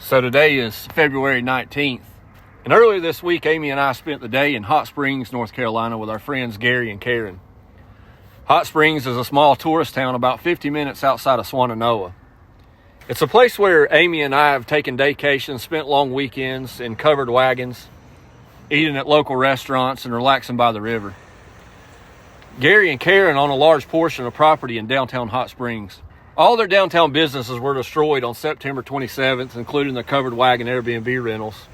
So today is February 19th, and earlier this week, Amy and I spent the day in Hot Springs, North Carolina with our friends Gary and Karen. Hot Springs is a small tourist town about 50 minutes outside of Swannanoa. It's a place where Amy and I have taken vacations, spent long weekends in covered wagons, eating at local restaurants and relaxing by the river. Gary and Karen own a large portion of property in downtown Hot Springs. All their downtown businesses were destroyed on September 27th, including the covered wagon Airbnb rentals.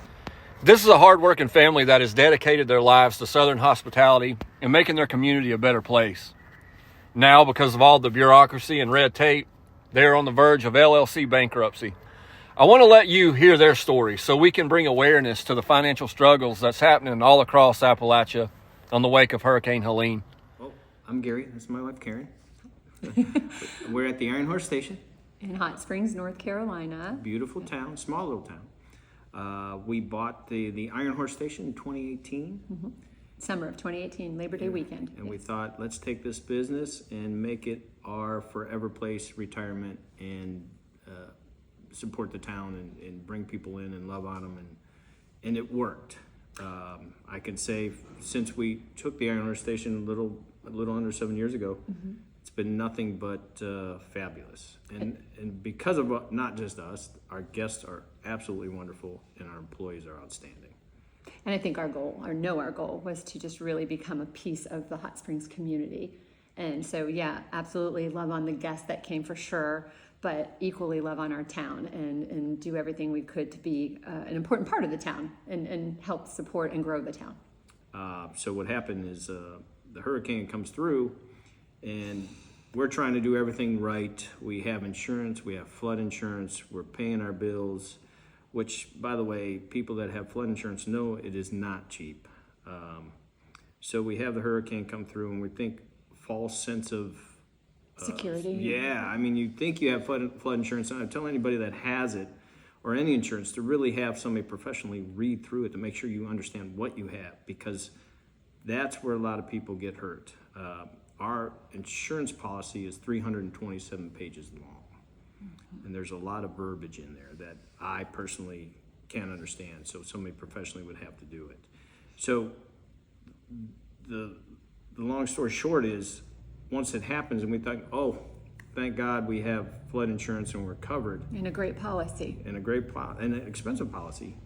This is a hard-working family that has dedicated their lives to Southern hospitality and making their community a better place. Now, because of all the bureaucracy and red tape, they are on the verge of LLC bankruptcy. I want to let you hear their story so we can bring awareness to the financial struggles that's happening all across Appalachia on the wake of Hurricane Helene. Well, I'm Gary. This is my wife, Karen. We're at the Iron Horse Station. In Hot Springs, North Carolina. Beautiful town, small little town. We bought the Iron Horse Station in 2018. Mm-hmm. Summer of 2018, Labor Day weekend. And we thought, let's take this business and make it our forever place, retirement, and support the town and bring people in and love on them. And it worked. I can say since we took the Iron Horse Station a little under 7 years ago, mm-hmm. It's been nothing but fabulous. And because of not just us, our guests are absolutely wonderful and our employees are outstanding. And I think our goal was to just really become a piece of the Hot Springs community. And so, yeah, absolutely love on the guests that came for sure, but equally love on our town and do everything we could to be an important part of the town and help support and grow the town. So what happened is the hurricane comes through and we're trying to do everything right. We have insurance, we have flood insurance, we're paying our bills, which, by the way, people that have flood insurance know it is not cheap. So we have the hurricane come through and we think false sense of security. Yeah, I mean, you think you have flood insurance, and I tell anybody that has it or any insurance to really have somebody professionally read through it to make sure you understand what you have, because that's where a lot of people get hurt. Our insurance policy is 327 pages long, and there's a lot of verbiage in there that I personally can't understand, so somebody professionally would have to do it. So the long story short is, once it happens and we think, oh, thank God we have flood insurance and we're covered. And a great policy. And and an expensive policy.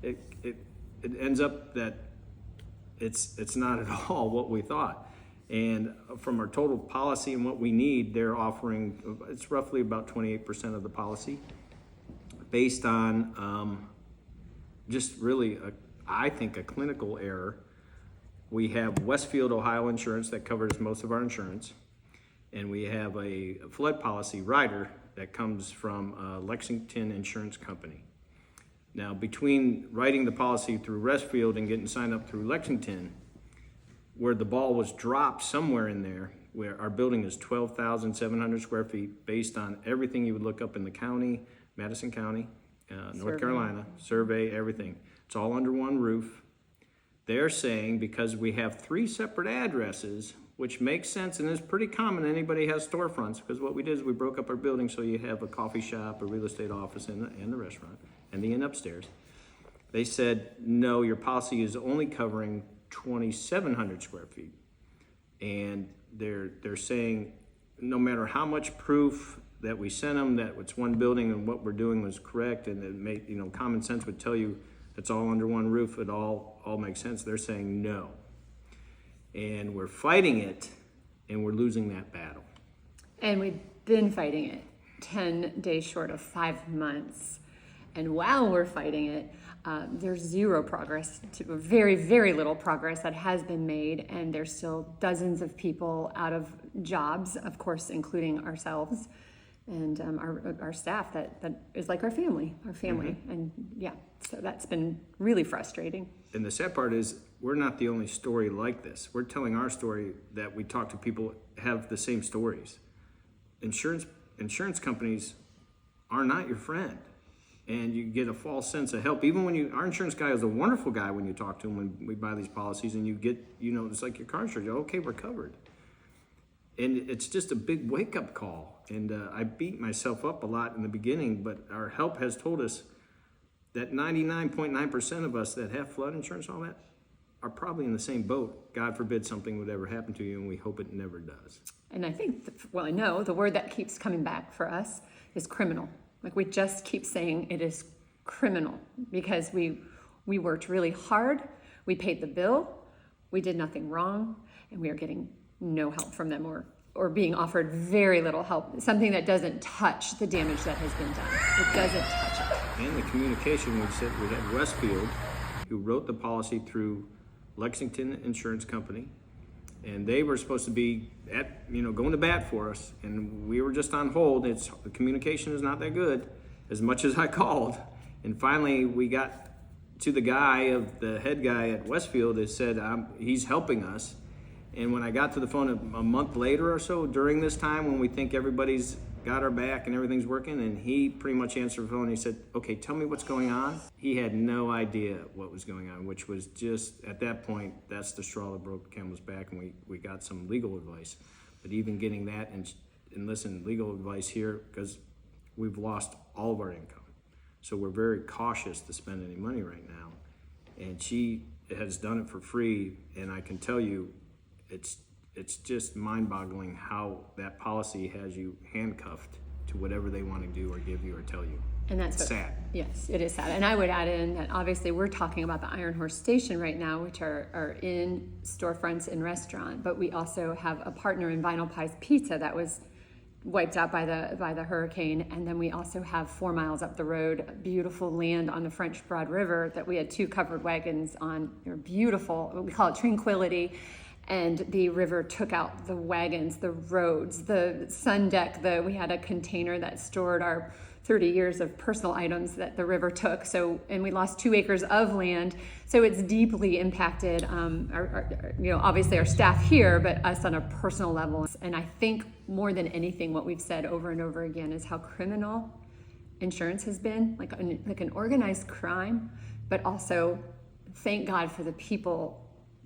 It ends up that it's not at all what we thought. And from our total policy and what we need, they're offering, it's roughly about 28% of the policy based on just really, I think, a clinical error. We have Westfield, Ohio insurance that covers most of our insurance. And we have a flood policy rider that comes from Lexington Insurance Company. Now, between writing the policy through Westfield and getting signed up through Lexington, where the ball was dropped somewhere in there, where our building is 12,700 square feet based on everything you would look up in the county, Madison County, North Carolina, survey, everything. It's all under one roof. They're saying because we have 3 separate addresses, which makes sense and is pretty common, anybody has storefronts, because what we did is we broke up our building so you have a coffee shop, a real estate office, and the restaurant, and the inn upstairs. They said, no, your policy is only covering 2,700 square feet. And they're saying no matter how much proof that we sent them that it's one building and what we're doing was correct, and it made, common sense would tell you it's all under one roof, it all makes sense. They're saying no. And we're fighting it, and we're losing that battle. And we've been fighting it 10 days short of 5 months. And while we're fighting it, there's zero progress, very, very little progress that has been made, and there's still dozens of people out of jobs, of course, including ourselves and our staff that is like our family. Mm-hmm. And yeah, so that's been really frustrating. And the sad part is we're not the only story like this. We're telling our story that we talk to people have the same stories. Insurance companies are not your friend. And you get a false sense of help. Even when our insurance guy is a wonderful guy when you talk to him when we buy these policies, and you get, it's like your car insurance. Okay, we're covered. And it's just a big wake-up call. And I beat myself up a lot in the beginning, but our help has told us that 99.9% of us that have flood insurance and all that are probably in the same boat. God forbid something would ever happen to you, and we hope it never does. And I think, well, I know the word that keeps coming back for us is criminal. Like, we just keep saying it is criminal because we worked really hard, we paid the bill, we did nothing wrong, and we are getting no help from them or being offered very little help, something that doesn't touch the damage that has been done. It doesn't touch it. And the communication, we had Westfield, who wrote the policy through Lexington Insurance Company, and they were supposed to be going to bat for us, and we were just on hold. The communication is not that good, as much as I called. And finally, we got to the head guy at Westfield that said he's helping us. And when I got to the phone a month later or so, during this time when we think everybody's got our back and everything's working, and he pretty much answered the phone and he said, okay, tell me what's going on. He had no idea what was going on, which was just, at that point, that's the straw that broke the camel's back, and we got some legal advice. But even getting that, and listen, legal advice here, because we've lost all of our income. So we're very cautious to spend any money right now. And she has done it for free, and I can tell you, it's just mind-boggling how that policy has you handcuffed to whatever they want to do or give you or tell you. And that's sad. Yes, it is sad. And I would add in that obviously we're talking about the Iron Horse Station right now, which are in storefronts and restaurant, but we also have a partner in Vinyl Pies Pizza that was wiped out by the hurricane. And then we also have 4 miles up the road, beautiful land on the French Broad River that we had 2 covered wagons on. They're beautiful. We call it Tranquility. And the river took out the wagons, the roads, the sun deck. We had a container that stored our 30 years of personal items that the river took. And we lost 2 acres of land. So it's deeply impacted, obviously our staff here, but us on a personal level. And I think more than anything, what we've said over and over again is how criminal insurance has been, like an organized crime, but also thank God for the people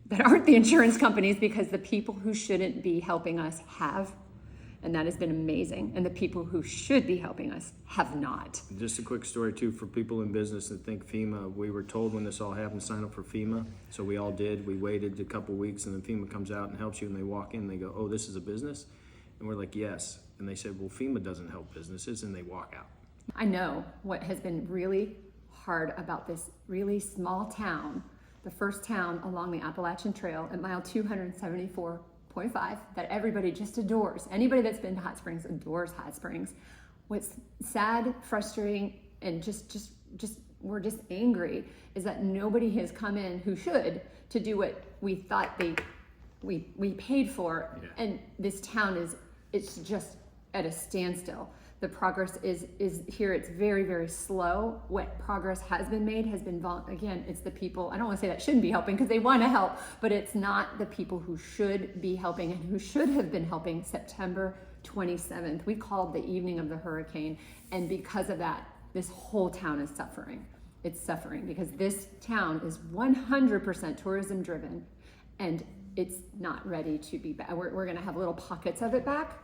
that aren't the insurance companies, because the people who shouldn't be helping us have, and that has been amazing. And the people who should be helping us have not. Just a quick story too for people in business that think FEMA. We were told when this all happened, sign up for FEMA. So we all did. We waited a couple weeks, and then FEMA comes out and helps you, and they walk in and they go, oh, this is a business? And we're like, yes. And they said, well, FEMA doesn't help businesses, and they walk out. I know what has been really hard about this really small town, the first town along the Appalachian Trail at mile 274.5 that everybody just adores. Anybody that's been to Hot Springs adores Hot Springs. What's sad, frustrating, and we're just angry is that nobody has come in who should to do what we thought we paid for. Yeah. And this town it's just at a standstill. The progress is here. It's very, very slow. What progress has been made has been, again, it's the people, I don't want to say that shouldn't be helping because they want to help, but it's not the people who should be helping and who should have been helping. September 27th, we called the evening of the hurricane, and because of that, this whole town is suffering. It's suffering because this town is 100% tourism driven, and it's not ready to be back. We're going to have little pockets of it back.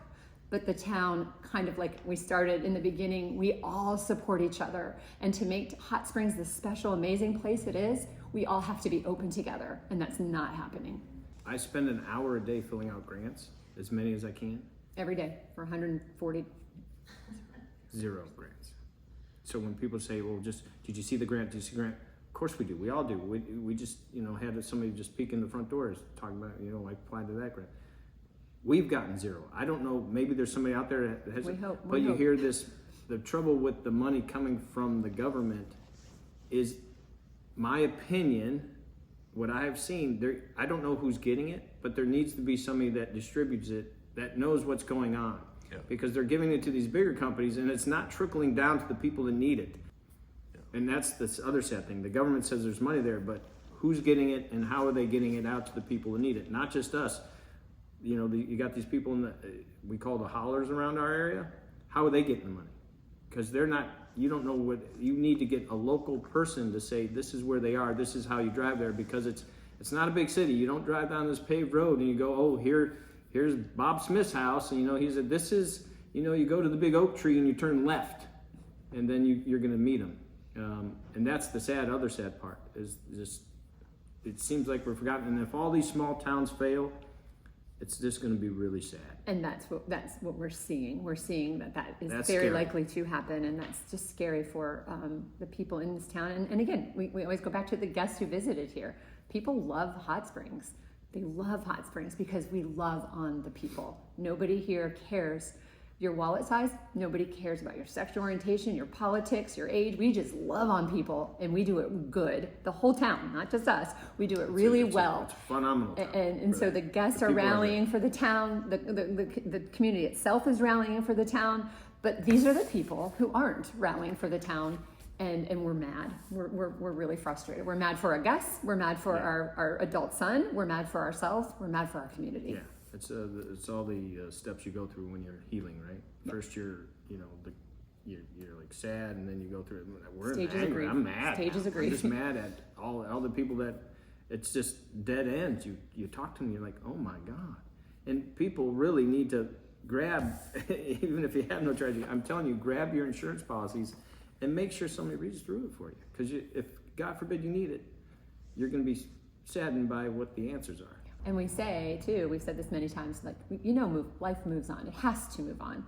But the town, kind of like we started in the beginning, we all support each other. And to make Hot Springs the special, amazing place it is, we all have to be open together, and that's not happening. I spend an hour a day filling out grants, as many as I can. Every day for 140. 0 grants. So when people say, well, did you see the grant? Did you see the grant? Of course we do. We all do. We just, had somebody just peek in the front doors talking about, I applied to that grant. We've gotten 0. I don't know, maybe there's somebody out there that has, but you hear this, the trouble with the money coming from the government is, my opinion, what I have seen, I don't know who's getting it, but there needs to be somebody that distributes it, that knows what's going on. Yeah. Because they're giving it to these bigger companies, and it's not trickling down to the people that need it. Yeah. And that's the other sad thing. The government says there's money there, but who's getting it and how are they getting it out to the people who need it? Not just us. You got these people we call the hollers around our area. How are they getting the money? Because they're not, you don't know what, you need to get a local person to say, this is where they are, this is how you drive there, because it's not a big city. You don't drive down this paved road and you go, oh, here's Bob Smith's house, and he said, this is, you go to the big oak tree and you turn left, and then you're gonna meet him. And that's the other sad part is just, it seems like we're forgotten. And if all these small towns fail, it's just going to be really sad. And that's what we're seeing. We're seeing that is That's very scary. likely to happen, and that's just scary for the people in this town. And again, we always go back to the guests who visited here. People love hot springs. They love hot springs because we love on the people. Nobody here cares your wallet size. Nobody cares about your sexual orientation, your politics, your age. We just love on people, and we do it good. The whole town, not just us. We do it really well. It's phenomenal. And so the guests are people are rallying for the town. The community itself is rallying for the town. But these are the people who aren't rallying for the town, and we're mad. We're really frustrated. We're mad for our guests. We're mad for our adult son. We're mad for ourselves. We're mad for our community. Yeah. It's all the steps you go through when you're healing, right? First, you're like sad, and then you go through it. We're Stages angry. of grief. I'm mad. Stages of I'm grief. just mad at all the people that it's just dead ends. You talk to them, you're like, oh my God. And people really need to grab, even if you have no tragedy, I'm telling you, grab your insurance policies and make sure somebody reads through it for you. Because if God forbid you need it, you're going to be saddened by what the answers are. And we say too, we've said this many times, like, life moves on. It has to move on.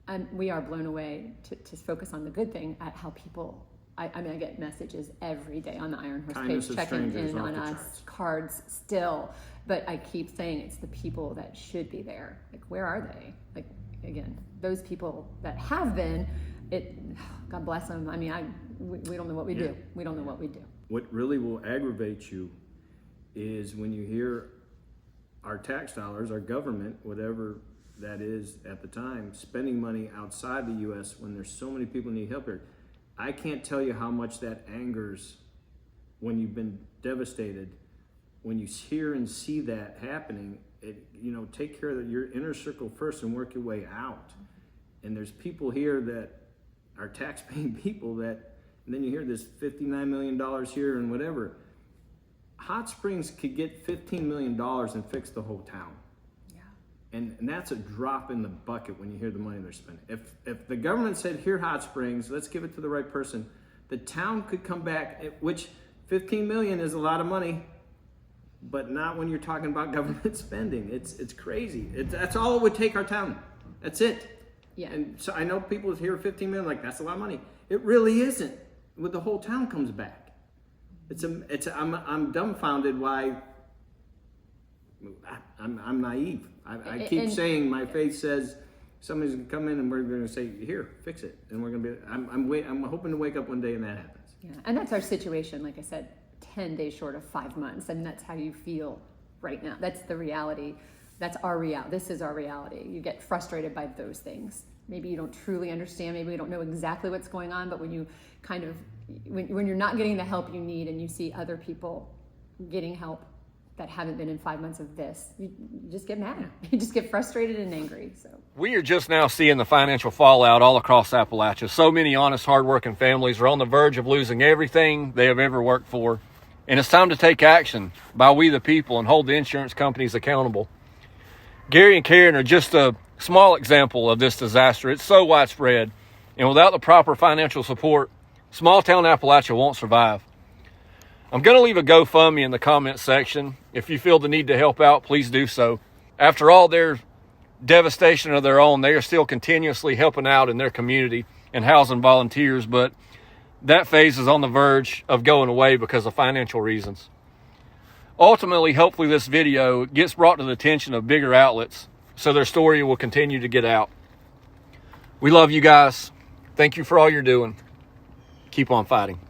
And we are blown away to focus on the good thing at how people, I get messages every day on the Iron Horse Kindness page of checking strangers in off on the us, charts. cards still. But I keep saying it's the people that should be there. Like, where are they? Like, again, those people that have been, God bless them. I mean, we don't know what we do. We don't know what we do. What really will aggravate you is when you hear our tax dollars, our government, whatever that is at the time, spending money outside the U.S. when there's so many people who need help here. I can't tell you how much that angers when you've been devastated. When you hear and see that happening, take care of your inner circle first and work your way out. And there's people here that are tax-paying people and then you hear this $59 million here and whatever. Hot Springs could get $15 million and fix the whole town. Yeah. And that's a drop in the bucket when you hear the money they're spending. If the government said, here, Hot Springs, let's give it to the right person, the town could come back, which $15 million is a lot of money, but not when you're talking about government spending. It's crazy. That's all it would take our town. That's it. Yeah. And so I know people hear $15 million like, that's a lot of money. It really isn't. When the whole town comes back. I'm dumbfounded why I'm naive. I keep saying my faith says somebody's gonna come in and we're gonna say, here, fix it, and we're gonna be. I'm hoping to wake up one day and that happens. Yeah, and that's our situation. Like I said, 10 days short of 5 months, and that's how you feel right now. That's the reality. That's our reality. This is our reality. You get frustrated by those things. Maybe you don't truly understand. Maybe you don't know exactly what's going on. But when you when you're not getting the help you need, and you see other people getting help that haven't been in 5 months of this, you just get mad. You just get frustrated and angry. So We are just now seeing the financial fallout all across Appalachia. So many honest, hardworking families are on the verge of losing everything they have ever worked for. And it's time to take action by we the people and hold the insurance companies accountable. Gary and Karen are just a small example of this disaster. It's so widespread, and without the proper financial support, small town Appalachia won't survive. I'm going to leave a GoFundMe in the comments section. If you feel the need to help out, please do so. After all their devastation of their own, they are still continuously helping out in their community and housing volunteers, but that phase is on the verge of going away because of financial reasons. Ultimately, hopefully this video gets brought to the attention of bigger outlets so their story will continue to get out. We love you guys. Thank you for all you're doing. Keep on fighting.